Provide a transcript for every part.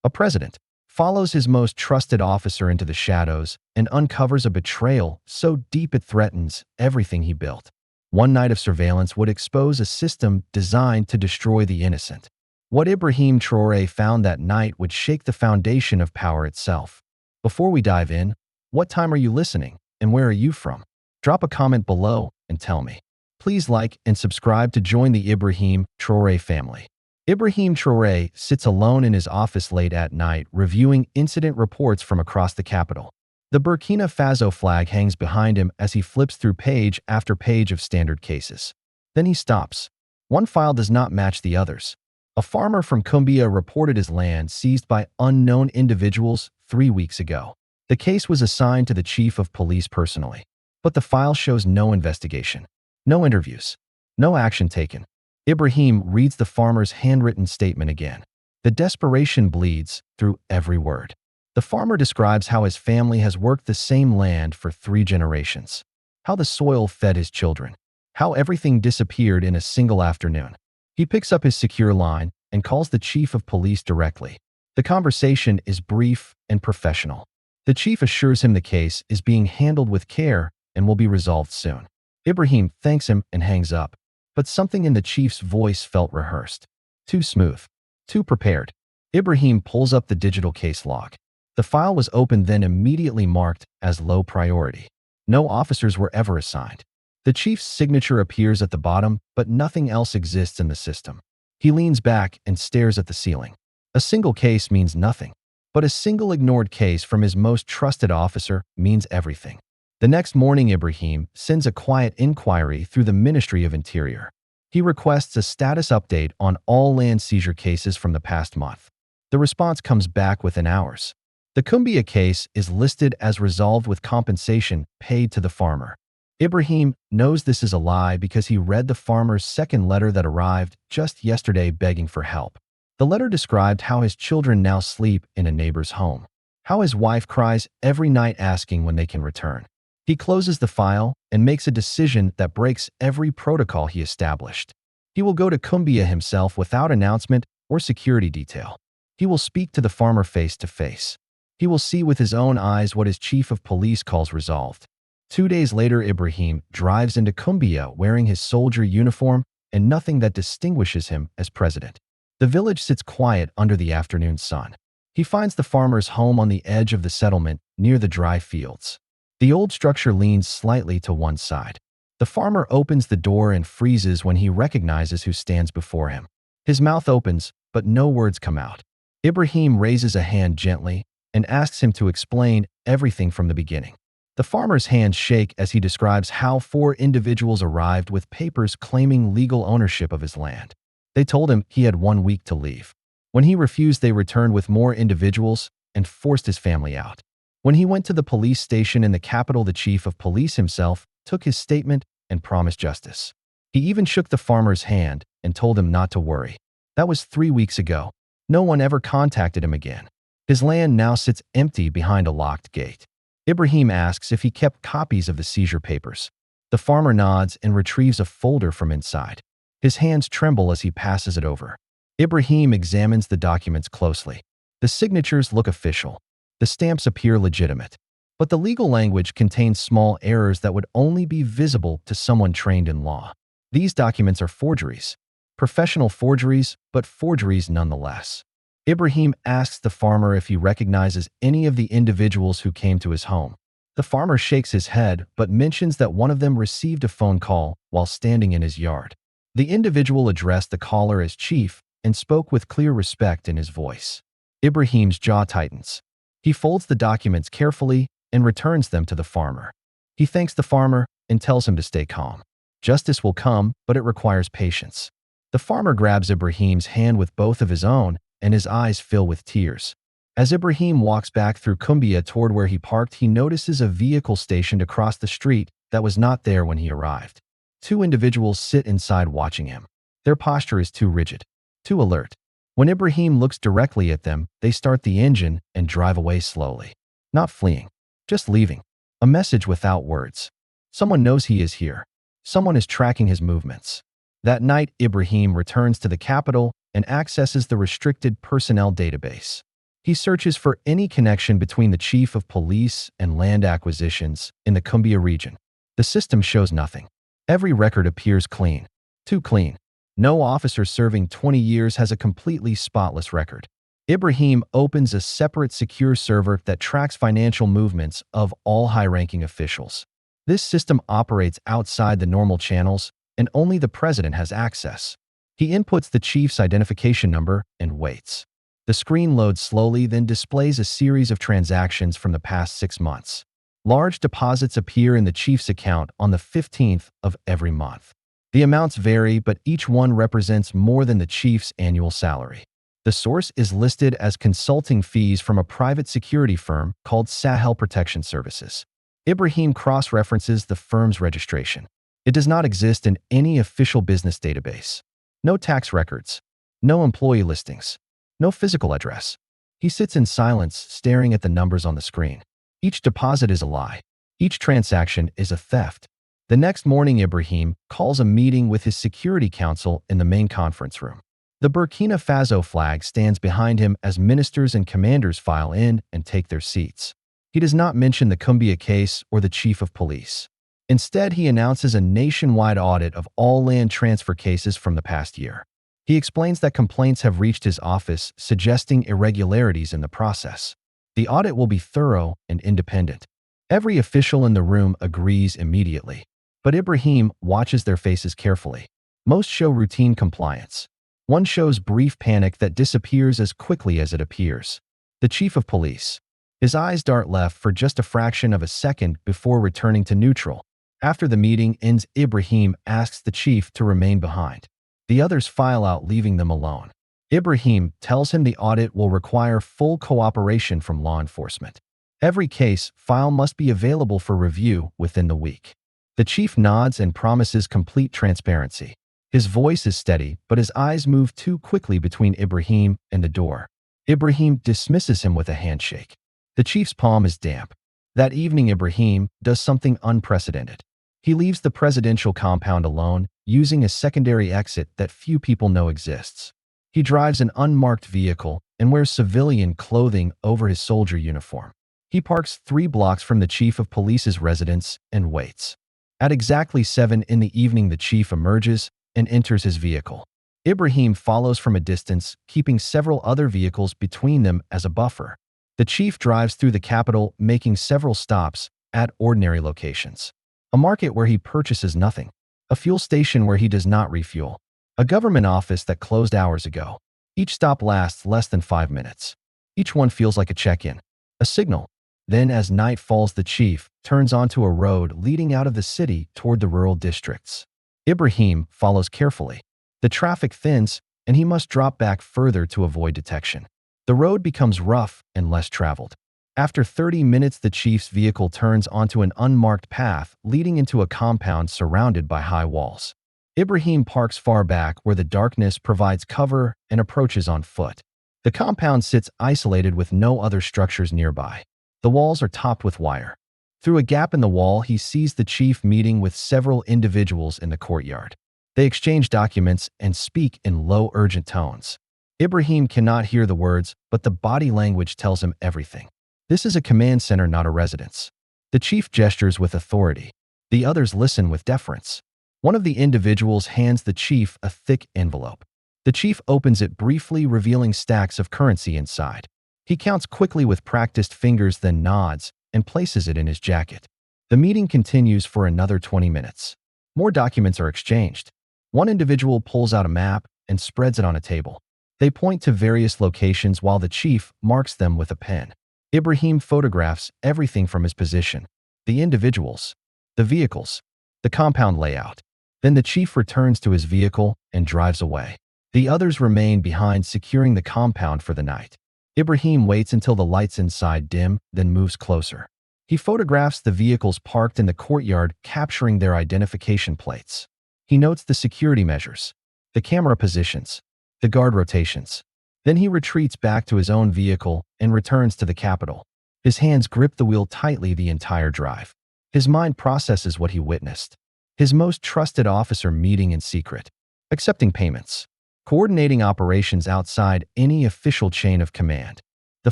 A president follows his most trusted officer into the shadows and uncovers a betrayal so deep it threatens everything he built. One night of surveillance would expose a system designed to destroy the innocent. What Ibrahim Traoré found that night would shake the foundation of power itself. Before we dive in, what time are you listening and where are you from? Drop a comment below and tell me. Please like and subscribe to join the Ibrahim Traoré family. Ibrahim Traoré sits alone in his office late at night reviewing incident reports from across the capital. The Burkina Faso flag hangs behind him as he flips through page after page of standard cases. Then he stops. One file does not match the others. A farmer from Cumbia reported his land seized by unknown individuals 3 weeks ago. The case was assigned to the chief of police personally, but the file shows no investigation, no interviews, no action taken. Ibrahim reads the farmer's handwritten statement again. The desperation bleeds through every word. The farmer describes how his family has worked the same land for 3 generations, how the soil fed his children, how everything disappeared in a single afternoon. He picks up his secure line and calls the chief of police directly. The conversation is brief and professional. The chief assures him the case is being handled with care and will be resolved soon. Ibrahim thanks him and hangs up, but something in the chief's voice felt rehearsed. Too smooth. Too prepared. Ibrahim pulls up the digital case log. The file was opened then immediately marked as low priority. No officers were ever assigned. The chief's signature appears at the bottom, but nothing else exists in the system. He leans back and stares at the ceiling. A single case means nothing, but a single ignored case from his most trusted officer means everything. The next morning, Ibrahim sends a quiet inquiry through the Ministry of Interior. He requests a status update on all land seizure cases from the past month. The response comes back within hours. The Cumbia case is listed as resolved with compensation paid to the farmer. Ibrahim knows this is a lie because he read the farmer's second letter that arrived just yesterday begging for help. The letter described how his children now sleep in a neighbor's home, how his wife cries every night asking when they can return. He closes the file and makes a decision that breaks every protocol he established. He will go to Cumbia himself without announcement or security detail. He will speak to the farmer face to face. He will see with his own eyes what his chief of police calls resolved. 2 days later, Ibrahim drives into Cumbia wearing his soldier uniform and nothing that distinguishes him as president. The village sits quiet under the afternoon sun. He finds the farmer's home on the edge of the settlement near the dry fields. The old structure leans slightly to one side. The farmer opens the door and freezes when he recognizes who stands before him. His mouth opens, but no words come out. Ibrahim raises a hand gently and asks him to explain everything from the beginning. The farmer's hands shake as he describes how 4 individuals arrived with papers claiming legal ownership of his land. They told him he had 1 week to leave. When he refused, they returned with more individuals and forced his family out. When he went to the police station in the capital, the chief of police himself took his statement and promised justice. He even shook the farmer's hand and told him not to worry. That was 3 weeks ago. No one ever contacted him again. His land now sits empty behind a locked gate. Ibrahim asks if he kept copies of the seizure papers. The farmer nods and retrieves a folder from inside. His hands tremble as he passes it over. Ibrahim examines the documents closely. The signatures look official. The stamps appear legitimate. But the legal language contains small errors that would only be visible to someone trained in law. These documents are forgeries. Professional forgeries, but forgeries nonetheless. Ibrahim asks the farmer if he recognizes any of the individuals who came to his home. The farmer shakes his head but mentions that one of them received a phone call while standing in his yard. The individual addressed the caller as chief and spoke with clear respect in his voice. Ibrahim's jaw tightens. He folds the documents carefully and returns them to the farmer. He thanks the farmer and tells him to stay calm. Justice will come, but it requires patience. The farmer grabs Ibrahim's hand with both of his own and his eyes fill with tears. As Ibrahim walks back through Cumbia toward where he parked, he notices a vehicle stationed across the street that was not there when he arrived. 2 individuals sit inside watching him. Their posture is too rigid, too alert. When Ibrahim looks directly at them, they start the engine and drive away slowly. Not fleeing, just leaving. A message without words. Someone knows he is here. Someone is tracking his movements. That night, Ibrahim returns to the capital and accesses the restricted personnel database. He searches for any connection between the chief of police and land acquisitions in the Cumbia region. The system shows nothing. Every record appears clean. Too clean. No officer serving 20 years has a completely spotless record. Ibrahim opens a separate secure server that tracks financial movements of all high-ranking officials. This system operates outside the normal channels, and only the president has access. He inputs the chief's identification number and waits. The screen loads slowly, then displays a series of transactions from the past 6 months. Large deposits appear in the chief's account on the 15th of every month. The amounts vary, but each one represents more than the chief's annual salary. The source is listed as consulting fees from a private security firm called Sahel Protection Services. Ibrahim cross-references the firm's registration. It does not exist in any official business database. No tax records. No employee listings. No physical address. He sits in silence, staring at the numbers on the screen. Each deposit is a lie. Each transaction is a theft. The next morning, Ibrahim calls a meeting with his security council in the main conference room. The Burkina Faso flag stands behind him as ministers and commanders file in and take their seats. He does not mention the Cumbia case or the chief of police. Instead, he announces a nationwide audit of all land transfer cases from the past year. He explains that complaints have reached his office, suggesting irregularities in the process. The audit will be thorough and independent. Every official in the room agrees immediately. But Ibrahim watches their faces carefully. Most show routine compliance. One shows brief panic that disappears as quickly as it appears. The chief of police. His eyes dart left for just a fraction of a second before returning to neutral. After the meeting ends, Ibrahim asks the chief to remain behind. The others file out, leaving them alone. Ibrahim tells him the audit will require full cooperation from law enforcement. Every case file must be available for review within the week. The chief nods and promises complete transparency. His voice is steady, but his eyes move too quickly between Ibrahim and the door. Ibrahim dismisses him with a handshake. The chief's palm is damp. That evening, Ibrahim does something unprecedented. He leaves the presidential compound alone, using a secondary exit that few people know exists. He drives an unmarked vehicle and wears civilian clothing over his soldier uniform. He parks 3 blocks from the chief of police's residence and waits. At exactly 7 in the evening, the chief emerges and enters his vehicle. Ibrahim follows from a distance, keeping several other vehicles between them as a buffer. The chief drives through the capital, making several stops at ordinary locations. A market where he purchases nothing. A fuel station where he does not refuel. A government office that closed hours ago. Each stop lasts less than 5 minutes. Each one feels like a check-in. A signal. Then, as night falls, the chief turns onto a road leading out of the city toward the rural districts. Ibrahim follows carefully. The traffic thins, and he must drop back further to avoid detection. The road becomes rough and less traveled. After 30 minutes, the chief's vehicle turns onto an unmarked path leading into a compound surrounded by high walls. Ibrahim parks far back where the darkness provides cover and approaches on foot. The compound sits isolated with no other structures nearby. The walls are topped with wire. Through a gap in the wall, he sees the chief meeting with several individuals in the courtyard. They exchange documents and speak in low, urgent tones. Ibrahim cannot hear the words, but the body language tells him everything. This is a command center, not a residence. The chief gestures with authority. The others listen with deference. One of the individuals hands the chief a thick envelope. The chief opens it briefly, revealing stacks of currency inside. He counts quickly with practiced fingers, then nods and places it in his jacket. The meeting continues for another 20 minutes. More documents are exchanged. One individual pulls out a map and spreads it on a table. They point to various locations while the chief marks them with a pen. Ibrahim photographs everything from his position. The individuals, the vehicles, the compound layout. Then the chief returns to his vehicle and drives away. The others remain behind, securing the compound for the night. Ibrahim waits until the lights inside dim, then moves closer. He photographs the vehicles parked in the courtyard, capturing their identification plates. He notes the security measures, the camera positions, the guard rotations. Then he retreats back to his own vehicle and returns to the capital. His hands grip the wheel tightly the entire drive. His mind processes what he witnessed. His most trusted officer meeting in secret, accepting payments, coordinating operations outside any official chain of command. The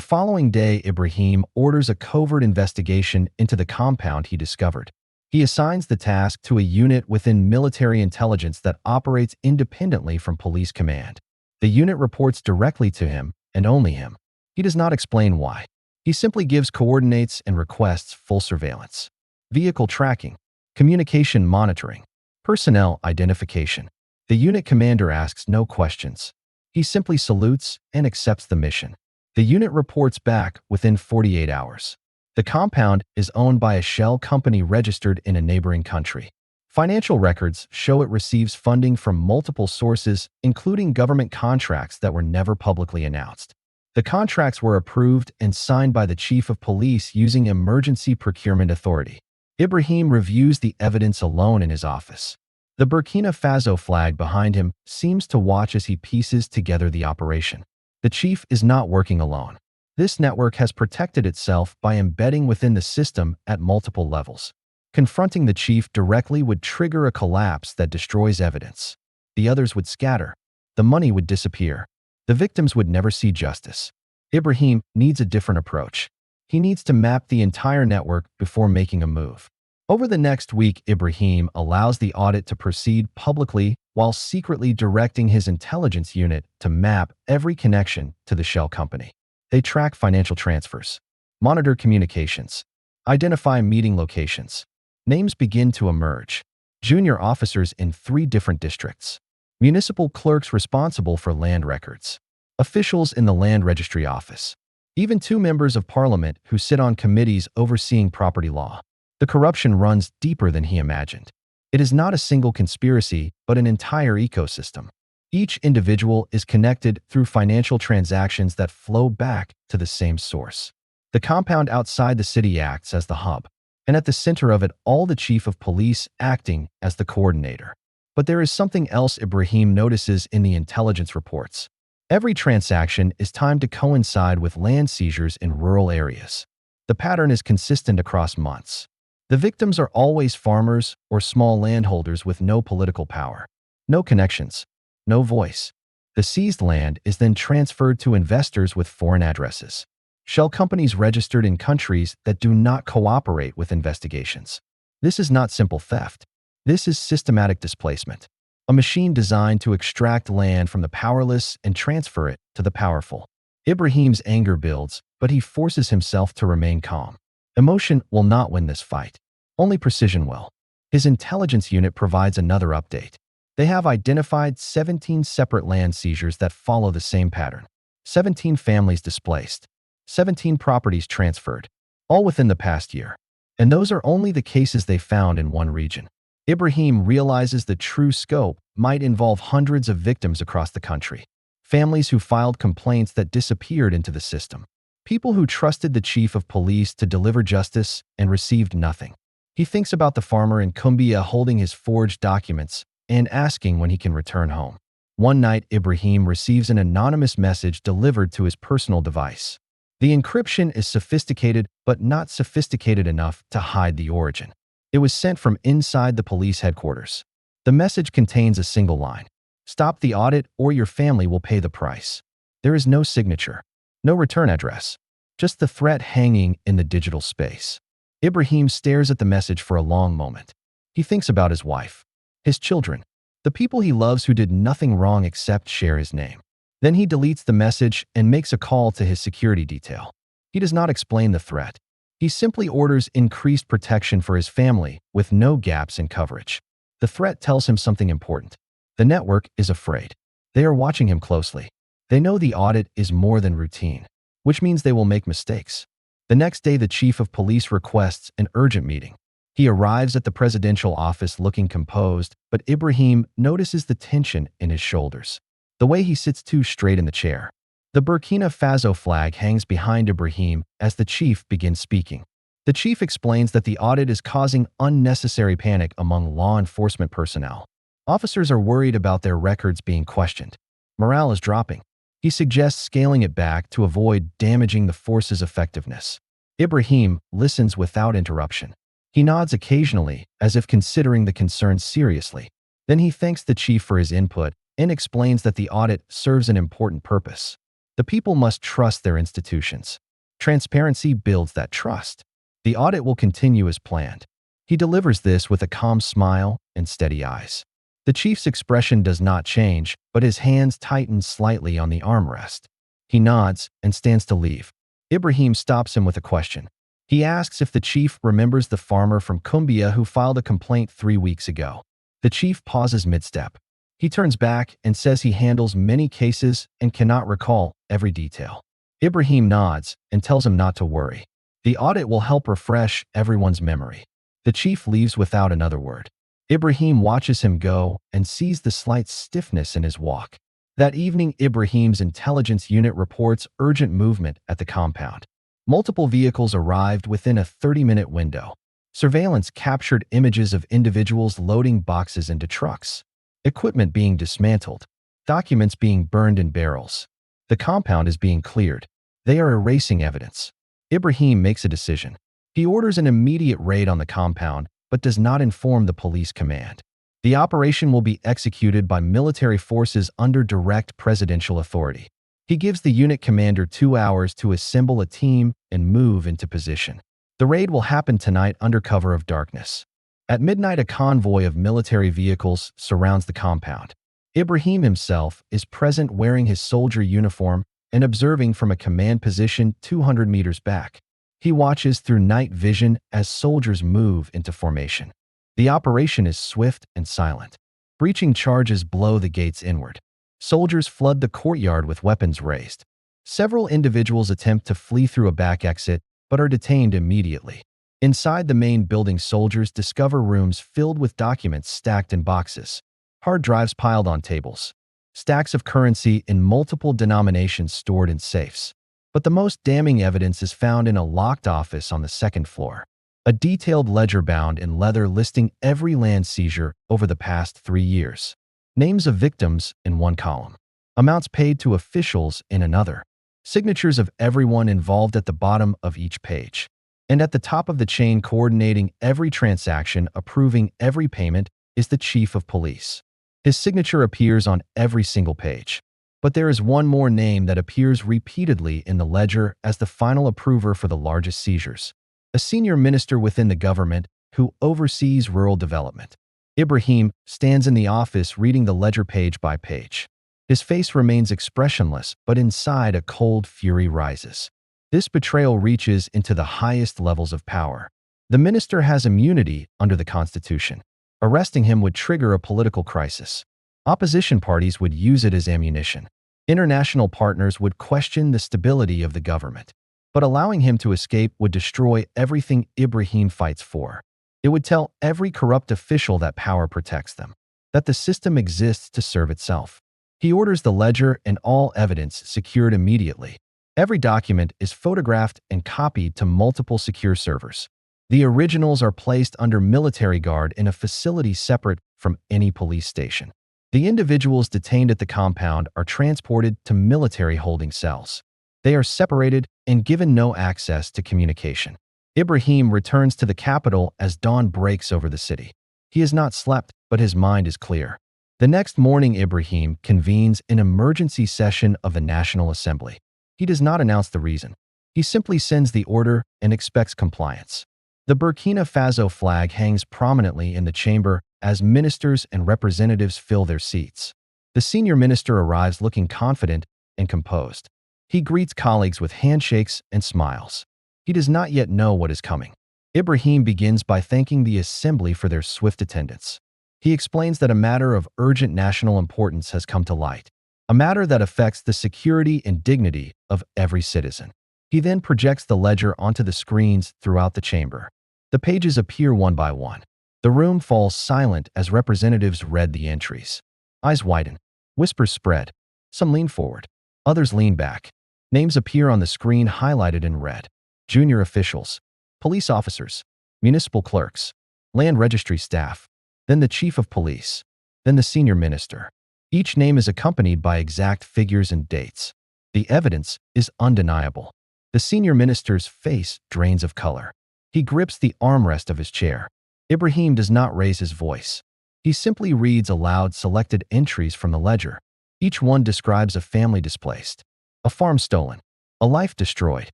following day, Ibrahim orders a covert investigation into the compound he discovered. He assigns the task to a unit within military intelligence that operates independently from police command. The unit reports directly to him and only him. He does not explain why. He simply gives coordinates and requests full surveillance. Vehicle tracking, communication monitoring, personnel identification. The unit commander asks no questions. He simply salutes and accepts the mission. The unit reports back within 48 hours. The compound is owned by a shell company registered in a neighboring country. Financial records show it receives funding from multiple sources, including government contracts that were never publicly announced. The contracts were approved and signed by the chief of police using emergency procurement authority. Ibrahim reviews the evidence alone in his office. The Burkina Faso flag behind him seems to watch as he pieces together the operation. The chief is not working alone. This network has protected itself by embedding within the system at multiple levels. Confronting the chief directly would trigger a collapse that destroys evidence. The others would scatter. The money would disappear. The victims would never see justice. Ibrahim needs a different approach. He needs to map the entire network before making a move. Over the next week, Ibrahim allows the audit to proceed publicly while secretly directing his intelligence unit to map every connection to the shell company. They track financial transfers, monitor communications, identify meeting locations. Names begin to emerge. Junior officers in 3 different districts. Municipal clerks responsible for land records. Officials in the land registry office. Even 2 members of parliament who sit on committees overseeing property law. The corruption runs deeper than he imagined. It is not a single conspiracy, but an entire ecosystem. Each individual is connected through financial transactions that flow back to the same source. The compound outside the city acts as the hub, and at the center of it all the chief of police acting as the coordinator. But there is something else Ibrahim notices in the intelligence reports. Every transaction is timed to coincide with land seizures in rural areas. The pattern is consistent across months. The victims are always farmers or small landholders with no political power, no connections, no voice. The seized land is then transferred to investors with foreign addresses. Shell companies registered in countries that do not cooperate with investigations. This is not simple theft. This is systematic displacement. A machine designed to extract land from the powerless and transfer it to the powerful. Ibrahim's anger builds, but he forces himself to remain calm. Emotion will not win this fight. Only precision will. His intelligence unit provides another update. They have identified 17 separate land seizures that follow the same pattern. 17 families displaced. 17 properties transferred. All within the past year. And those are only the cases they found in one region. Ibrahim realizes the true scope might involve hundreds of victims across the country. Families who filed complaints that disappeared into the system. People who trusted the chief of police to deliver justice and received nothing. He thinks about the farmer in Cumbia holding his forged documents and asking when he can return home. One night, Ibrahim receives an anonymous message delivered to his personal device. The encryption is sophisticated, but not sophisticated enough to hide the origin. It was sent from inside the police headquarters. The message contains a single line. Stop the audit or your family will pay the price. There is no signature, no return address, just the threat hanging in the digital space. Ibrahim stares at the message for a long moment. He thinks about his wife, his children, the people he loves who did nothing wrong except share his name. Then he deletes the message and makes a call to his security detail. He does not explain the threat. He simply orders increased protection for his family with no gaps in coverage. The threat tells him something important. The network is afraid. They are watching him closely. They know the audit is more than routine, which means they will make mistakes. The next day, the chief of police requests an urgent meeting. He arrives at the presidential office looking composed, but Ibrahim notices the tension in his shoulders. The way he sits too straight in the chair. The Burkina Faso flag hangs behind Ibrahim as the chief begins speaking. The chief explains that the audit is causing unnecessary panic among law enforcement personnel. Officers are worried about their records being questioned. Morale is dropping. He suggests scaling it back to avoid damaging the force's effectiveness. Ibrahim listens without interruption. He nods occasionally, as if considering the concern seriously. Then he thanks the chief for his input and explains that the audit serves an important purpose. The people must trust their institutions. Transparency builds that trust. The audit will continue as planned. He delivers this with a calm smile and steady eyes. The chief's expression does not change, but his hands tighten slightly on the armrest. He nods and stands to leave. Ibrahim stops him with a question. He asks if the chief remembers the farmer from Cumbia who filed a complaint 3 weeks ago. The chief pauses mid-step. He turns back and says he handles many cases and cannot recall every detail. Ibrahim nods and tells him not to worry. The audit will help refresh everyone's memory. The chief leaves without another word. Ibrahim watches him go and sees the slight stiffness in his walk. That evening, Ibrahim's intelligence unit reports urgent movement at the compound. Multiple vehicles arrived within a 30-minute window. Surveillance captured images of individuals loading boxes into trucks, equipment being dismantled, documents being burned in barrels. The compound is being cleared. They are erasing evidence. Ibrahim makes a decision. He orders an immediate raid on the compound, but does not inform the police command. The operation will be executed by military forces under direct presidential authority. He gives the unit commander 2 hours to assemble a team and move into position. The raid will happen tonight under cover of darkness. At midnight, a convoy of military vehicles surrounds the compound. Ibrahim himself is present wearing his soldier uniform and observing from a command position 200 meters back. He watches through night vision as soldiers move into formation. The operation is swift and silent. Breaching charges blow the gates inward. Soldiers flood the courtyard with weapons raised. Several individuals attempt to flee through a back exit, but are detained immediately. Inside the main building, soldiers discover rooms filled with documents stacked in boxes, hard drives piled on tables, stacks of currency in multiple denominations stored in safes. But the most damning evidence is found in a locked office on the second floor. A detailed ledger bound in leather listing every land seizure over the past 3 years. Names of victims in one column. Amounts paid to officials in another. Signatures of everyone involved at the bottom of each page. And at the top of the chain, coordinating every transaction, approving every payment, is the chief of police. His signature appears on every single page. But there is one more name that appears repeatedly in the ledger as the final approver for the largest seizures. A senior minister within the government who oversees rural development. Ibrahim stands in the office reading the ledger page by page. His face remains expressionless, but inside a cold fury rises. This betrayal reaches into the highest levels of power. The minister has immunity under the Constitution. Arresting him would trigger a political crisis. Opposition parties would use it as ammunition. International partners would question the stability of the government. But allowing him to escape would destroy everything Ibrahim fights for. It would tell every corrupt official that power protects them, that the system exists to serve itself. He orders the ledger and all evidence secured immediately. Every document is photographed and copied to multiple secure servers. The originals are placed under military guard in a facility separate from any police station. The individuals detained at the compound are transported to military holding cells. They are separated and given no access to communication. Ibrahim returns to the capital as dawn breaks over the city. He has not slept, but his mind is clear. The next morning, Ibrahim convenes an emergency session of the National Assembly. He does not announce the reason. He simply sends the order and expects compliance. The Burkina Faso flag hangs prominently in the chamber as ministers and representatives fill their seats. The senior minister arrives looking confident and composed. He greets colleagues with handshakes and smiles. He does not yet know what is coming. Ibrahim begins by thanking the assembly for their swift attendance. He explains that a matter of urgent national importance has come to light, a matter that affects the security and dignity of every citizen. He then projects the ledger onto the screens throughout the chamber. The pages appear one by one. The room falls silent as representatives read the entries. Eyes widen. Whispers spread. Some lean forward. Others lean back. Names appear on the screen highlighted in red. Junior officials, police officers, municipal clerks, land registry staff, then the chief of police, then the senior minister. Each name is accompanied by exact figures and dates. The evidence is undeniable. The senior minister's face drains of color. He grips the armrest of his chair. Ibrahim does not raise his voice. He simply reads aloud selected entries from the ledger. Each one describes a family displaced, A farm stolen. A life destroyed.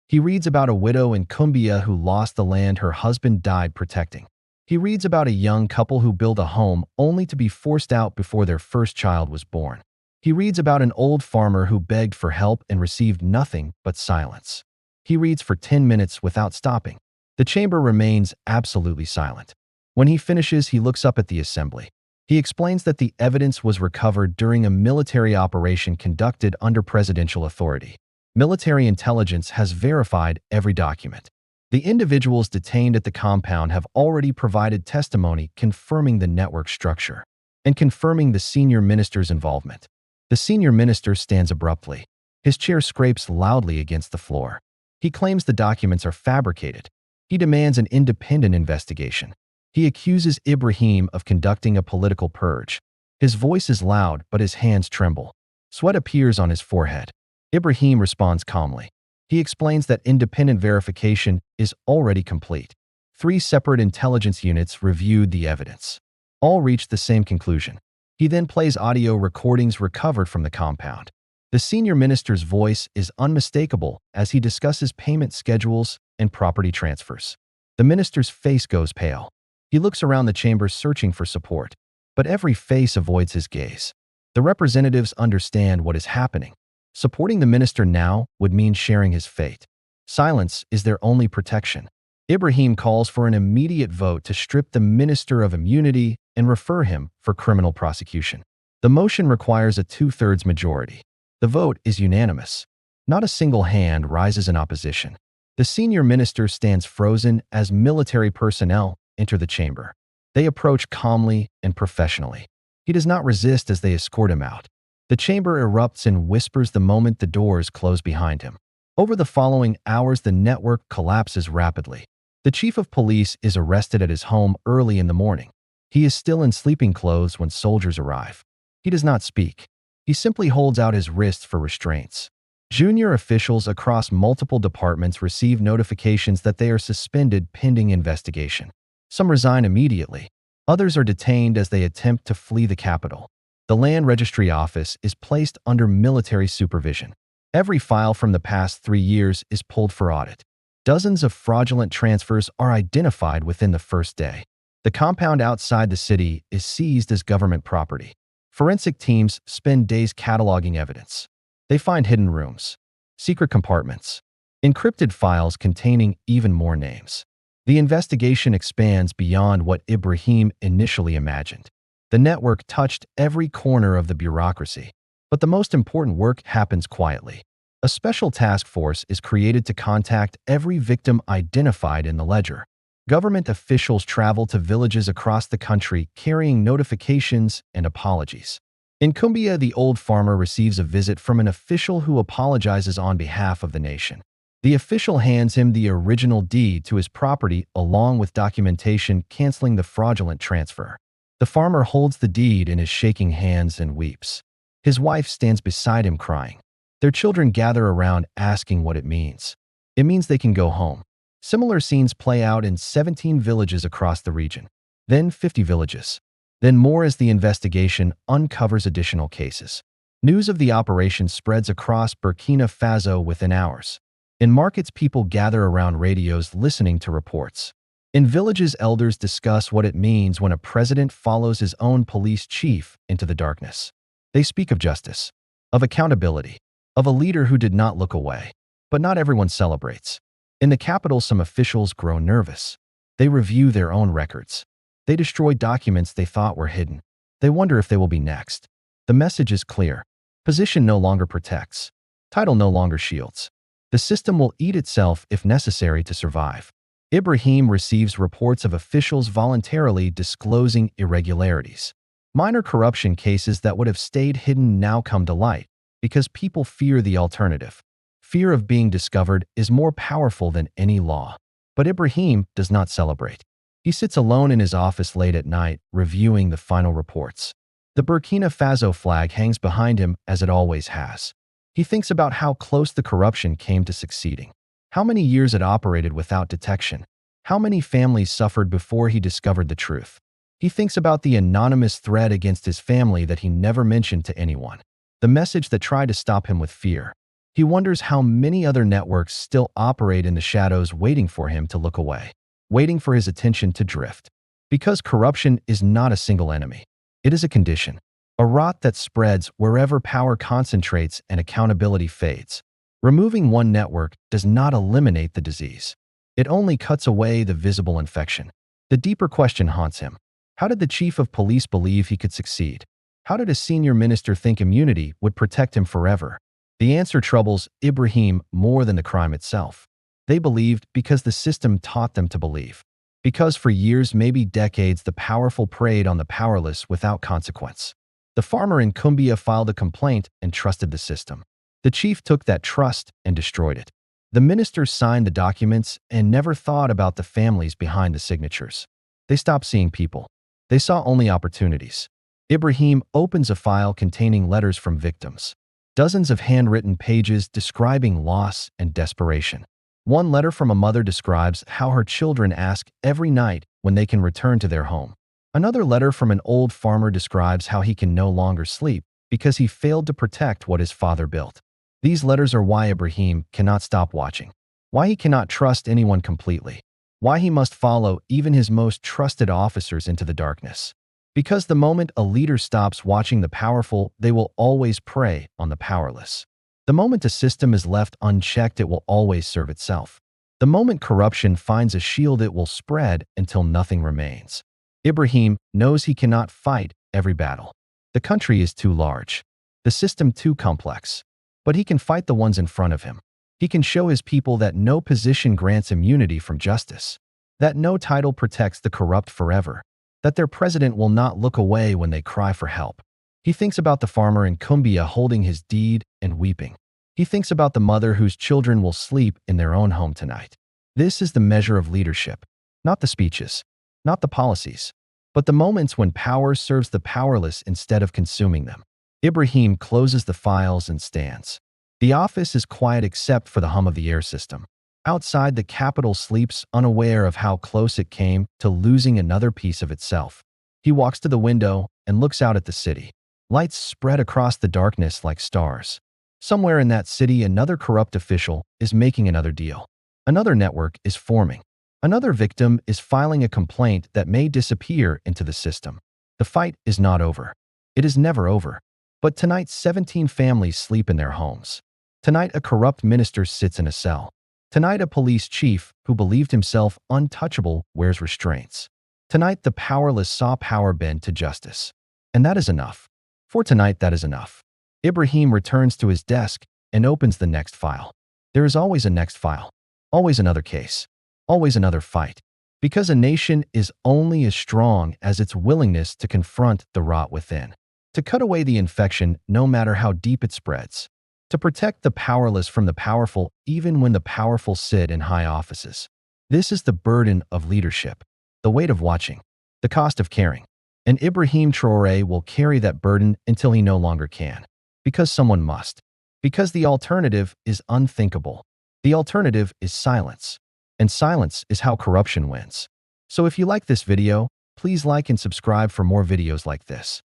He reads about a widow in Cumbia who lost the land her husband died protecting. He reads about a young couple who built a home only to be forced out before their first child was born. He reads about an old farmer who begged for help and received nothing but silence. He reads for 10 minutes without stopping. The chamber remains absolutely silent. When he finishes, he looks up at the assembly. He explains that the evidence was recovered during a military operation conducted under presidential authority. Military intelligence has verified every document. The individuals detained at the compound have already provided testimony confirming the network structure and confirming the senior minister's involvement. The senior minister stands abruptly. His chair scrapes loudly against the floor. He claims the documents are fabricated. He demands an independent investigation. He accuses Ibrahim of conducting a political purge. His voice is loud, but his hands tremble. Sweat appears on his forehead. Ibrahim responds calmly. He explains that independent verification is already complete. 3 separate intelligence units reviewed the evidence. All reached the same conclusion. He then plays audio recordings recovered from the compound. The senior minister's voice is unmistakable as he discusses payment schedules and property transfers. The minister's face goes pale. He looks around the chamber searching for support, but every face avoids his gaze. The representatives understand what is happening. Supporting the minister now would mean sharing his fate. Silence is their only protection. Ibrahim calls for an immediate vote to strip the minister of immunity and refer him for criminal prosecution. The motion requires a 2/3 majority. The vote is unanimous. Not a single hand rises in opposition. The senior minister stands frozen as military personnel enter the chamber. They approach calmly and professionally. He does not resist as they escort him out. The chamber erupts in whispers the moment the doors close behind him. Over the following hours, the network collapses rapidly. The chief of police is arrested at his home early in the morning. He is still in sleeping clothes when soldiers arrive. He does not speak. He simply holds out his wrists for restraints. Junior officials across multiple departments receive notifications that they are suspended pending investigation. Some resign immediately. Others are detained as they attempt to flee the capital. The Land Registry Office is placed under military supervision. Every file from the past 3 years is pulled for audit. Dozens of fraudulent transfers are identified within the first day. The compound outside the city is seized as government property. Forensic teams spend days cataloging evidence. They find hidden rooms, secret compartments, encrypted files containing even more names. The investigation expands beyond what Ibrahim initially imagined. The network touched every corner of the bureaucracy, but the most important work happens quietly. A special task force is created to contact every victim identified in the ledger. Government officials travel to villages across the country carrying notifications and apologies. In Cumbia, the old farmer receives a visit from an official who apologizes on behalf of the nation. The official hands him the original deed to his property along with documentation canceling the fraudulent transfer. The farmer holds the deed in his shaking hands and weeps. His wife stands beside him crying. Their children gather around asking what it means. It means they can go home. Similar scenes play out in 17 villages across the region, then 50 villages, then more as the investigation uncovers additional cases. News of the operation spreads across Burkina Faso within hours. In markets, people gather around radios listening to reports. In villages, elders discuss what it means when a president follows his own police chief into the darkness. They speak of justice, of accountability, of a leader who did not look away. But not everyone celebrates. In the capital, some officials grow nervous. They review their own records. They destroy documents they thought were hidden. They wonder if they will be next. The message is clear. Position no longer protects. Title no longer shields. The system will eat itself if necessary to survive. Ibrahim receives reports of officials voluntarily disclosing irregularities. Minor corruption cases that would have stayed hidden now come to light because people fear the alternative. Fear of being discovered is more powerful than any law. But Ibrahim does not celebrate. He sits alone in his office late at night, reviewing the final reports. The Burkina Faso flag hangs behind him as it always has. He thinks about how close the corruption came to succeeding. How many years it operated without detection? How many families suffered before he discovered the truth? He thinks about the anonymous threat against his family that he never mentioned to anyone. The message that tried to stop him with fear. He wonders how many other networks still operate in the shadows waiting for him to look away, waiting for his attention to drift. Because corruption is not a single enemy. It is a condition, a rot that spreads wherever power concentrates and accountability fades. Removing one network does not eliminate the disease. It only cuts away the visible infection. The deeper question haunts him. How did the chief of police believe he could succeed? How did a senior minister think immunity would protect him forever? The answer troubles Ibrahim more than the crime itself. They believed because the system taught them to believe. Because for years, maybe decades, the powerful preyed on the powerless without consequence. The farmer in Cumbia filed a complaint and trusted the system. The chief took that trust and destroyed it. The ministers signed the documents and never thought about the families behind the signatures. They stopped seeing people. They saw only opportunities. Ibrahim opens a file containing letters from victims. Dozens of handwritten pages describing loss and desperation. One letter from a mother describes how her children ask every night when they can return to their home. Another letter from an old farmer describes how he can no longer sleep because he failed to protect what his father built. These letters are why Ibrahim cannot stop watching, why he cannot trust anyone completely, why he must follow even his most trusted officers into the darkness. Because the moment a leader stops watching the powerful, they will always prey on the powerless. The moment a system is left unchecked, it will always serve itself. The moment corruption finds a shield, it will spread until nothing remains. Ibrahim knows he cannot fight every battle. The country is too large, the system too complex. But he can fight the ones in front of him. He can show his people that no position grants immunity from justice, that no title protects the corrupt forever, that their president will not look away when they cry for help. He thinks about the farmer in Cumbia holding his deed and weeping. He thinks about the mother whose children will sleep in their own home tonight. This is the measure of leadership, not the speeches, not the policies, but the moments when power serves the powerless instead of consuming them. Ibrahim closes the files and stands. The office is quiet except for the hum of the air system. Outside, the capital sleeps, unaware of how close it came to losing another piece of itself. He walks to the window and looks out at the city. Lights spread across the darkness like stars. Somewhere in that city, another corrupt official is making another deal. Another network is forming. Another victim is filing a complaint that may disappear into the system. The fight is not over. It is never over. But tonight, 17 families sleep in their homes. Tonight, a corrupt minister sits in a cell. Tonight, a police chief who believed himself untouchable wears restraints. Tonight, the powerless saw power bend to justice. And that is enough. For tonight, that is enough. Ibrahim returns to his desk and opens the next file. There is always a next file. Always another case. Always another fight. Because a nation is only as strong as its willingness to confront the rot within. To cut away the infection, no matter how deep it spreads. To protect the powerless from the powerful, even when the powerful sit in high offices. This is the burden of leadership, the weight of watching, the cost of caring. And Ibrahim Traoré will carry that burden until he no longer can. Because someone must. Because the alternative is unthinkable. The alternative is silence. And silence is how corruption wins. So if you like this video, please like and subscribe for more videos like this.